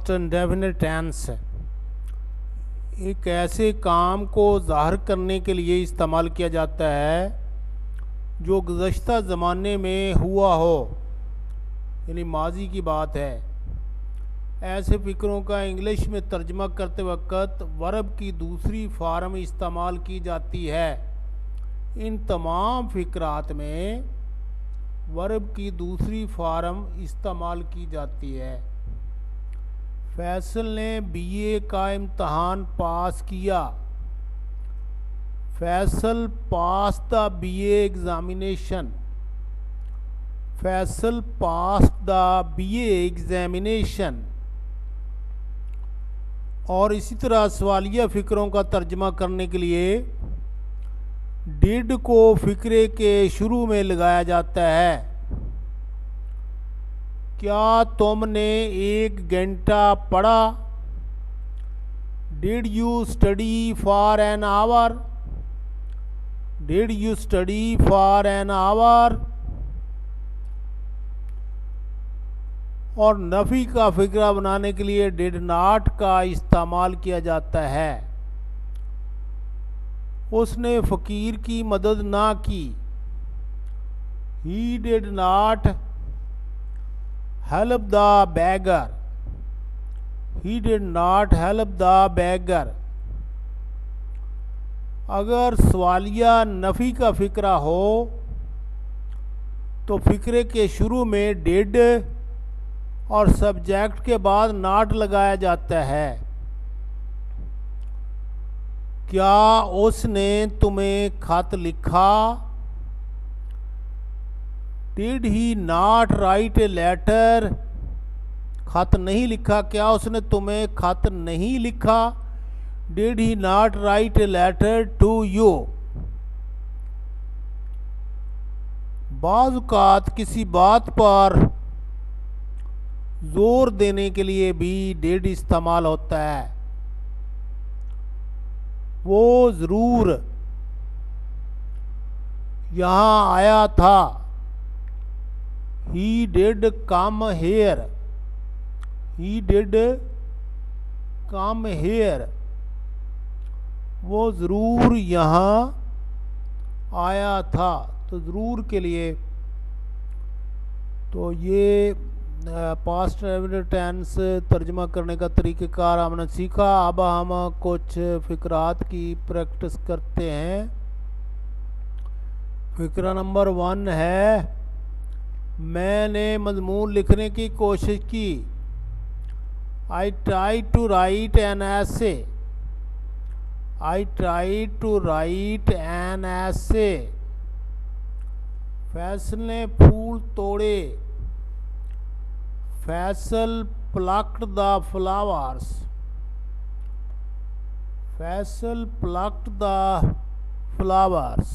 Past indefinite tense एक ऐसे काम को ज़ाहिर करने के लिए इस्तेमाल किया जाता है जो गुज़श्ता ज़माने में हुआ हो, यानी माजी की बात है। ऐसे फ़िक्रों का इंग्लिश में तर्जमा करते वक्त वर्ब की दूसरी फार्म इस्तेमाल की जाती है। इन तमाम फ़िक्रात में वर्ब की दूसरी फार्म इस्तेमाल की जाती है। फैसल ने बीए का इम्तहान पास किया। Faisal pass the BA examination. Faisal pass the BA examination. और इसी तरह सवालिया फ़िक्रों का तर्जमा करने के लिए डिड को फ़िक्रे के शुरू में लगाया जाता है। क्या तुमने 1 घंटा पढ़ा? Did you study for an hour? Did you study for an hour? और नफ़ी का फ़िक्रा बनाने के लिए डिड नॉट का इस्तेमाल किया जाता है। उसने फ़कीर की मदद ना की। He did not help the bagger. He did not help the bagger. अगर सवालिया नफ़ी का फ़िक्रा हो तो फ़िक्रे के शुरू में डिड और सब्जेक्ट के बाद नॉट लगाया जाता है। क्या उसने तुम्हें खत लिखा? Did he not write a letter? खत नहीं लिखा। क्या उसने तुम्हें खत नहीं लिखा? Did he not write a letter to you? बाज़ औक़ात किसी बात पर जोर देने के लिए भी डिड इस्तेमाल होता है। वो ज़रूर यहाँ आया था। He did come here. He did come here. वो ज़रूर यहाँ आया था। तो ज़रूर के लिए तो ये पास्ट इंडेफिनिट टेंस तर्जमा करने का तरीक़ेकार हमने सीखा। अब हम कुछ फ़िक्रात की प्रैक्टिस करते हैं। फ़िक्रा नंबर 1 है, मैंने मज़मून लिखने की कोशिश की। I try to write an essay. I try to write an essay. Faisal ने फूल तोड़े। Faisal plucked the flowers. Faisal plucked the flowers.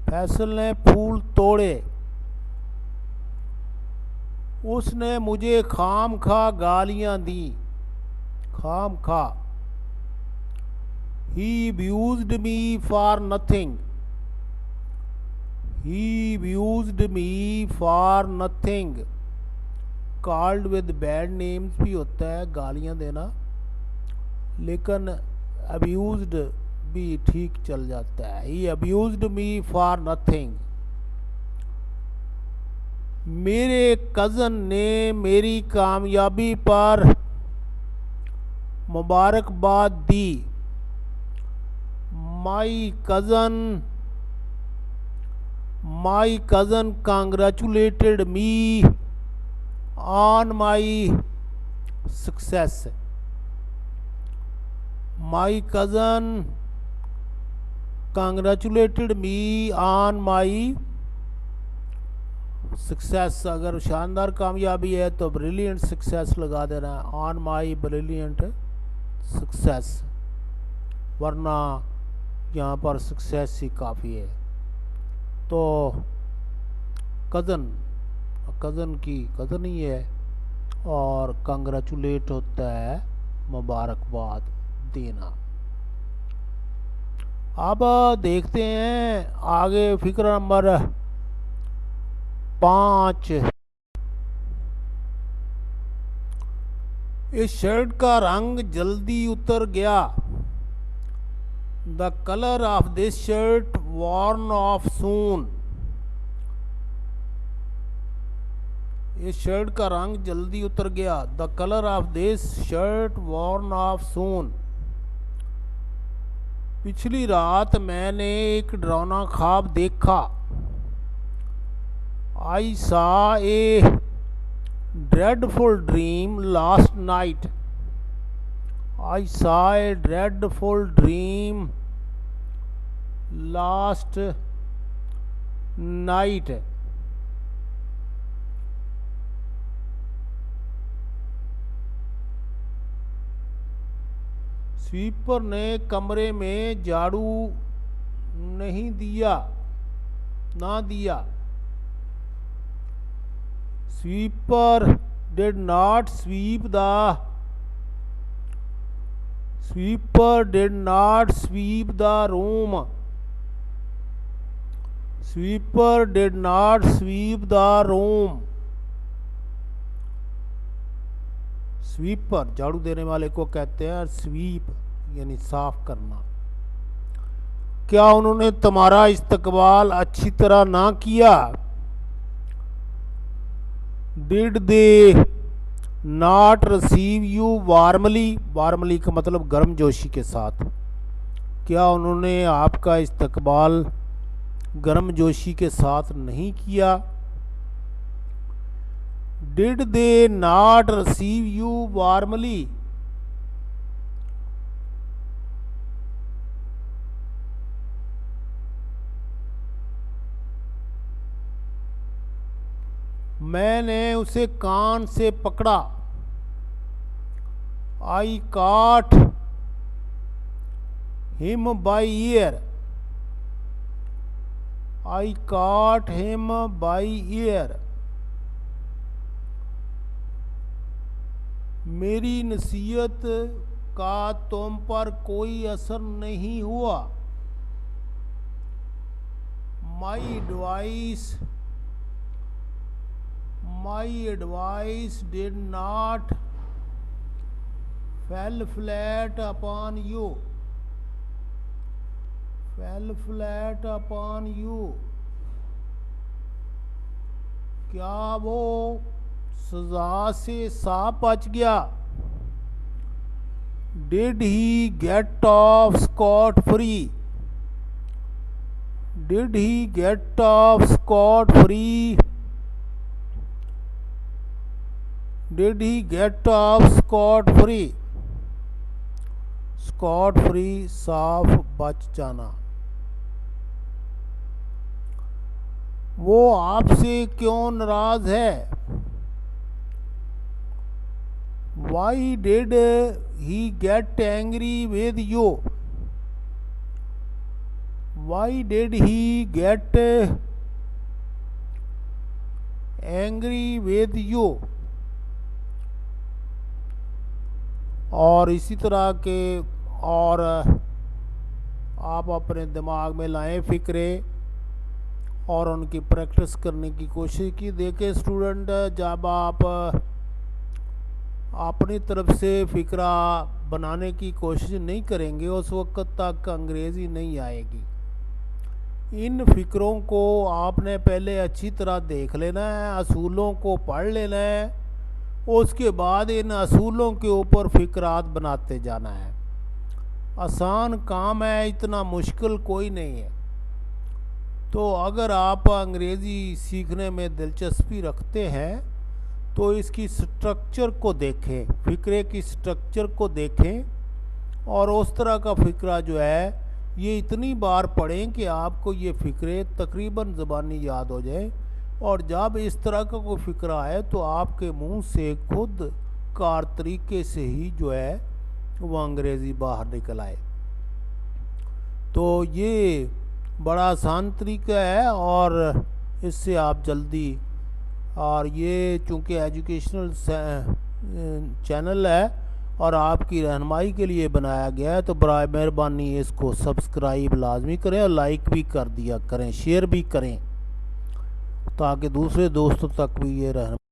Faisal ने फूल तोड़े। उसने मुझे खाम खा गालियां दी। खाम खा। He abused me for nothing. He abused me for nothing। Called with bad names भी होता है गालियाँ देना, लेकिन abused भी ठीक चल जाता है। He abused me for nothing। मेरे कज़न ने मेरी कामयाबी पर मुबारकबाद दी। My cousin congratulated me on my success। My cousin congratulated me on my success। अगर शानदार कामयाबी है तो ब्रिलियंट सक्सेस लगा देना है, on my brilliant success, वरना यहाँ पर सक्सेस ही काफ़ी है। तो कज़न की कज़न ही है और कंग्रेचुलेट होता है मुबारकबाद देना। अब देखते हैं आगे फ़िक्रा नंबर 5। इस शर्ट का रंग जल्दी उतर गया। The colour of this shirt worn off soon. इस शर्ट का रंग जल्दी उतर गया। The colour of this shirt worn off soon. पिछली रात मैंने एक डरावना ख्वाब देखा। I saw a dreadful dream last night. I saw a dreadful dream last night. Sweeper ने कमरे में झाड़ू नहीं दिया ना दिया। Sweeper did not sweep the room. Sweeper did not sweep the room. Sweeper झाड़ू देने वाले को कहते हैं स्वीप यानी साफ करना। क्या उन्होंने तुम्हारा इस्तकबाल अच्छी तरह ना किया? Did they not receive you warmly? Warmly का मतलब गर्मजोशी के साथ। क्या उन्होंने आपका इस्तकबाल गर्मजोशी के साथ नहीं किया? Did they not receive you warmly? मैंने उसे कान से पकड़ा। आई caught him by ear. I caught him by ear. मेरी नसीहत का तुम पर कोई असर नहीं हुआ। My advice did not fell flat upon you. क्या वो सजा से साफ बच गया? Did he get off scot free? Did he get off scot free? Did he get off scot free? Scot free साफ बच जाना। वो आपसे क्यों नाराज है? Why did he get angry with you? Why did he get angry with you? और इसी तरह के और आप अपने दिमाग में लाएं फ़िक्रे और उनकी प्रैक्टिस करने की कोशिश की। देखें स्टूडेंट, जब आप अपनी तरफ से फ़िक्रा बनाने की कोशिश नहीं करेंगे उस वक्त तक अंग्रेज़ी नहीं आएगी। इन फ़िक्रों को आपने पहले अच्छी तरह देख लेना है, असूलों को पढ़ लेना है, उसके बाद इन असूलों के ऊपर फ़िक्रात बनाते जाना है। आसान काम है, इतना मुश्किल कोई नहीं है। तो अगर आप अंग्रेज़ी सीखने में दिलचस्पी रखते हैं तो इसकी स्ट्रक्चर को देखें, फ़िक्रे की स्ट्रक्चर को देखें और उस तरह का फ़िक्रा जो है ये इतनी बार पढ़ें कि आपको ये फ़िक्रे तकरीबन ज़बानी याद हो जाए। और जब इस तरह का कोई फ़िक्रा है तो आपके मुंह से खुद कार तरीके से ही जो है वो अंग्रेज़ी बाहर निकल आए। तो ये बड़ा आसान तरीका है और इससे आप जल्दी, और ये चूँकि एजुकेशनल चैनल है और आपकी रहनुमाई के लिए बनाया गया है, तो बराए मेहरबानी इसको सब्सक्राइब लाजमी करें और लाइक भी कर दिया करें, शेयर भी करें ताकि दूसरे दोस्तों तक भी ये रहनुमाई